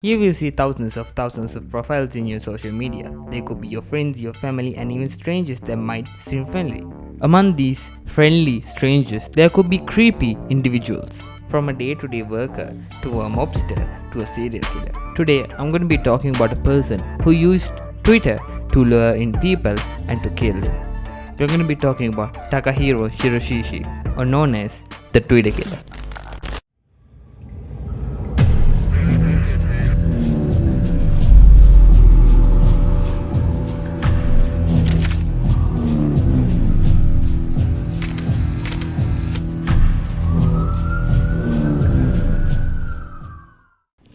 You will see thousands of profiles in your social media. They could be your friends, your family, and even strangers that might seem friendly. Among these friendly strangers, there could be creepy individuals, from a day to day worker to a mobster to a serial killer. Today, I'm going to be talking about a person who used Twitter to lure in people and to kill them. We're going to be talking about Takahiro Shiraishi, or known as the Twitter Killer.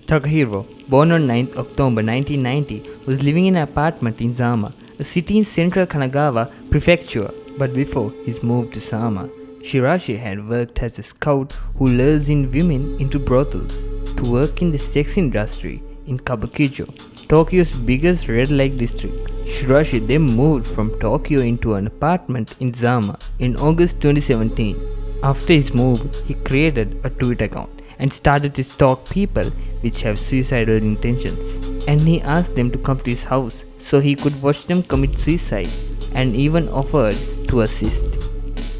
Takahiro, born on 9th October 1990, was living in an apartment in Zama, a city in central Kanagawa Prefecture. But before his move to Zama, Shiraishi had worked as a scout who lures in women into brothels to work in the sex industry in Kabukicho, Tokyo's biggest red light district. Shiraishi then moved from Tokyo into an apartment in Zama in August 2017. After his move, he created a Twitter account and started to stalk people which have suicidal intentions. And he asked them to come to his house so he could watch them commit suicide, and even offered to assist.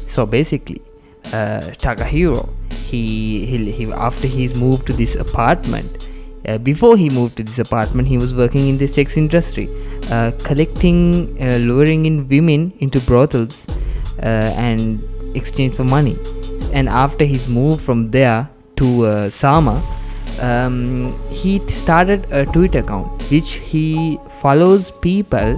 So basically, Takahiro, he after he's moved to this apartment, before he moved to this apartment, he was working in the sex industry, collecting, luring in women into brothels and exchange for money. And after his move from there to Sama, he started a Twitter account which he follows people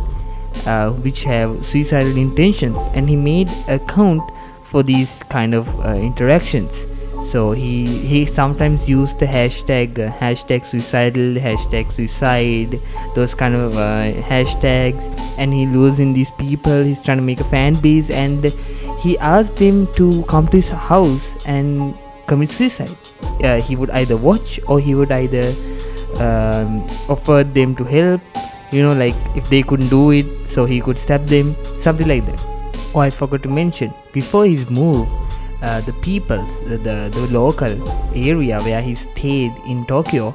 which have suicidal intentions, and he made an account for these kind of interactions. So he sometimes used the hashtag suicidal, hashtag suicide, those kind of hashtags, and he lures in these people. He's trying to make a fan base, and he asked them to come to his house and commit suicide. He would either watch, or he would either offer them to help, like if they couldn't do it, so he could stab them, something like that. Oh, I forgot to mention, before his move, the people, the local area where he stayed in Tokyo,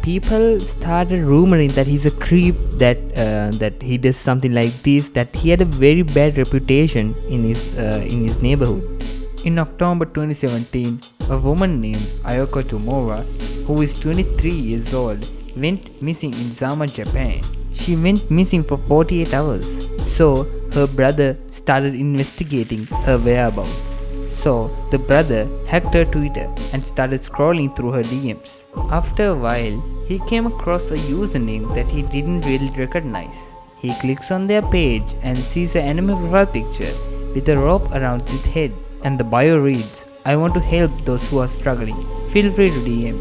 people started rumoring that he's a creep, that he does something like this, that he had a very bad reputation in his neighborhood. In October 2017, a woman named Ayoko Tomura, who is 23 years old, went missing in Zama, Japan. She went missing for 48 hours. So her brother started investigating her whereabouts. So the brother hacked her Twitter and started scrolling through her DMs. After a while, he came across a username that he didn't really recognize. He clicks on their page and sees an anime profile picture with a rope around its head. And the bio reads, "I want to help those who are struggling. Feel free to DM."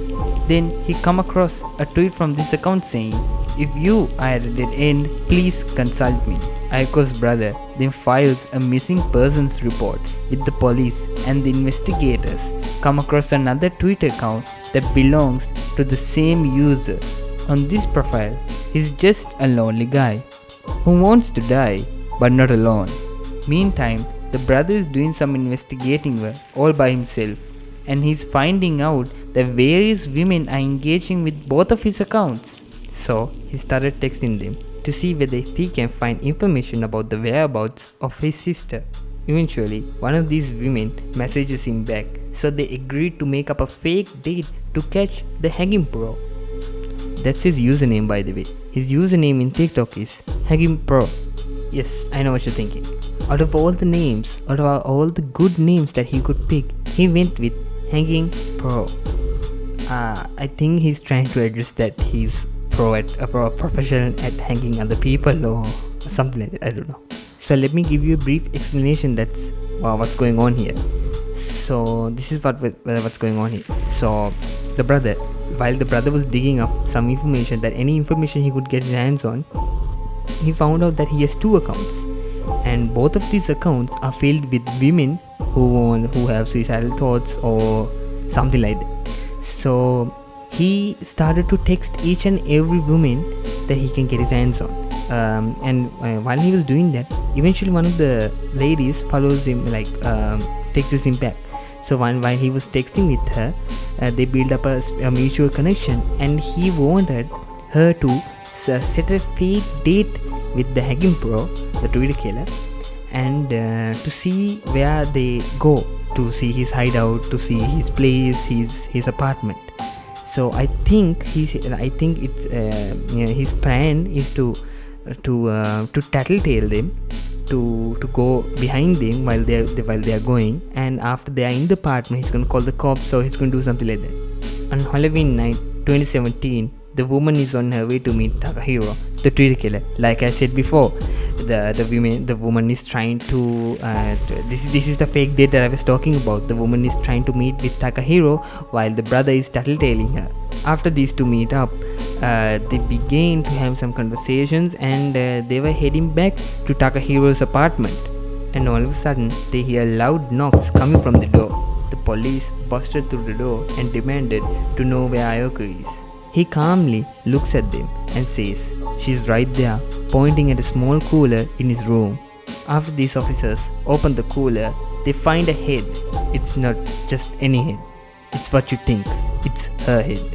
Then he come across a tweet from this account saying, "If you are at a dead end, please consult me." Aiko's brother then files a missing persons report with the police, and the investigators come across another Twitter account that belongs to the same user. On this profile, he's just a lonely guy who wants to die but not alone. Meantime, the brother is doing some investigating work all by himself, and he's finding out that various women are engaging with both of his accounts. So he started texting them to see whether he can find information about the whereabouts of his sister. Eventually, one of these women messages him back, so they agreed to make up a fake date to catch the Hanging Pro. That's his username, by the way. His username in TikTok is Hanging Pro. Yes, I know what you're thinking. Out of all the names, out of all the good names that he could pick, he went with Hanging Pro. I think he's trying to address that he's a professional at hanging other people or something like that. I don't know. So let me give you a brief explanation. That's what's going on here. So this is what's going on here. So while the brother was digging up some information, that any information he could get his hands on, he found out that he has two accounts, and both of these accounts are filled with women who have suicidal thoughts or something like that. So he started to text each and every woman that he can get his hands on. And while he was doing that, eventually one of the ladies follows him, texts him back. So while he was texting with her, they built up a mutual connection, and he wanted her to set a fake date with the Hagin Pro, the Twitter killer, and to see where they go, to see his hideout, to see his place, his apartment. So I think it's his plan is to tattletale them, to go behind them while they are going, and after they are in the apartment, he's gonna call the cops, so he's gonna do something like that. On Halloween night 2017, the woman is on her way to meet Takahiro, the Twitter killer. Like I said before, the woman is trying to this is the fake date that I was talking about. The woman is trying to meet with Takahiro while the brother is tattletaling her. After these two meet up, they began to have some conversations, and they were heading back to Takahiro's apartment. And all of a sudden, they hear loud knocks coming from the door. The police busted through the door and demanded to know where Ayako is. He calmly looks at them and says, "She's right there," pointing at a small cooler in his room. After these officers open the cooler, they find a head. It's not just any head. It's what you think. It's her head.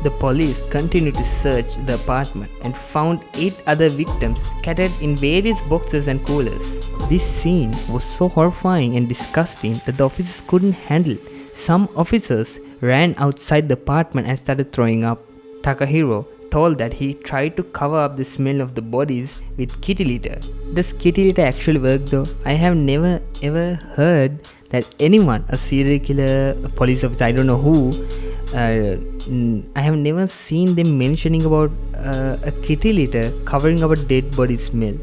The police continued to search the apartment and found 8 other victims scattered in various boxes and coolers. This scene was so horrifying and disgusting that the officers couldn't handle. Some officers ran outside the apartment and started throwing up. Takahiro told that he tried to cover up the smell of the bodies with kitty litter. Does kitty litter actually work though? I have never ever heard that anyone, a serial killer, a police officer, I don't know who, I have never seen them mentioning about a kitty litter covering up a dead body smell.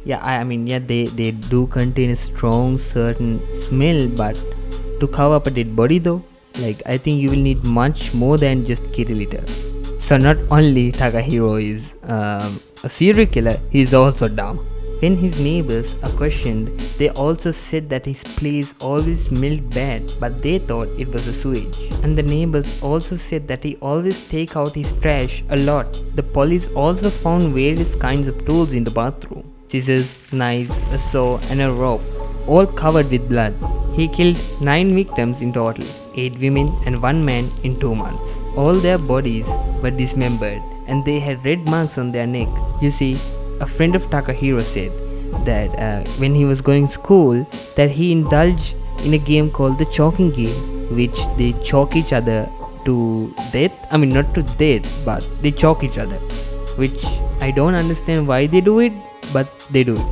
Yeah, I mean, they do contain a strong certain smell, but to cover up a dead body though, like, I think you will need much more than just kitty litter. So not only Takahiro is a serial killer, he is also dumb. When his neighbors are questioned, they also said that his place always smelled bad, but they thought it was a sewage. And the neighbors also said that he always take out his trash a lot. The police also found various kinds of tools in the bathroom: scissors, knives, a saw, and a rope, all covered with blood. He killed 9 victims in total, 8 women and 1 man in 2 months. All their bodies were dismembered and they had red marks on their neck. You see, a friend of Takahiro said that when he was going to school, that he indulged in a game called the chalking game, which they chalk each other to death. I mean, not to death, but they chalk each other, which I don't understand why they do it, but they do it.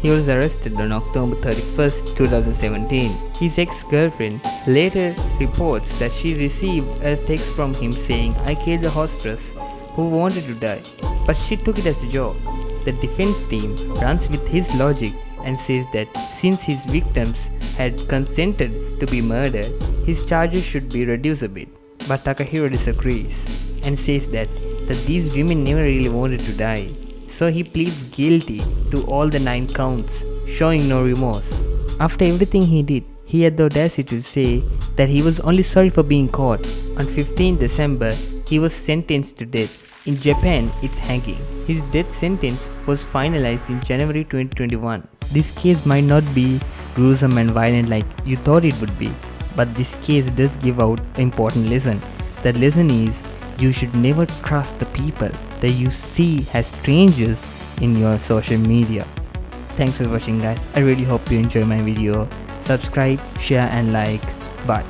He was arrested on October 31st, 2017. His ex-girlfriend later reports that she received a text from him saying, "I killed a hostess who wanted to die," but she took it as a joke. The defense team runs with his logic and says that since his victims had consented to be murdered, his charges should be reduced a bit. But Takahiro disagrees and says that these women never really wanted to die. So he pleads guilty to all the 9 counts, showing no remorse. After everything he did, he had the audacity to say that he was only sorry for being caught. On 15 December, he was sentenced to death. In Japan, it's hanging. His death sentence was finalized in January 2021. This case might not be gruesome and violent like you thought it would be, but this case does give out an important lesson. The lesson is, you should never trust the people that you see as strangers in your social media. Thanks for watching, guys. I really hope you enjoy my video. Subscribe, share and like. Bye.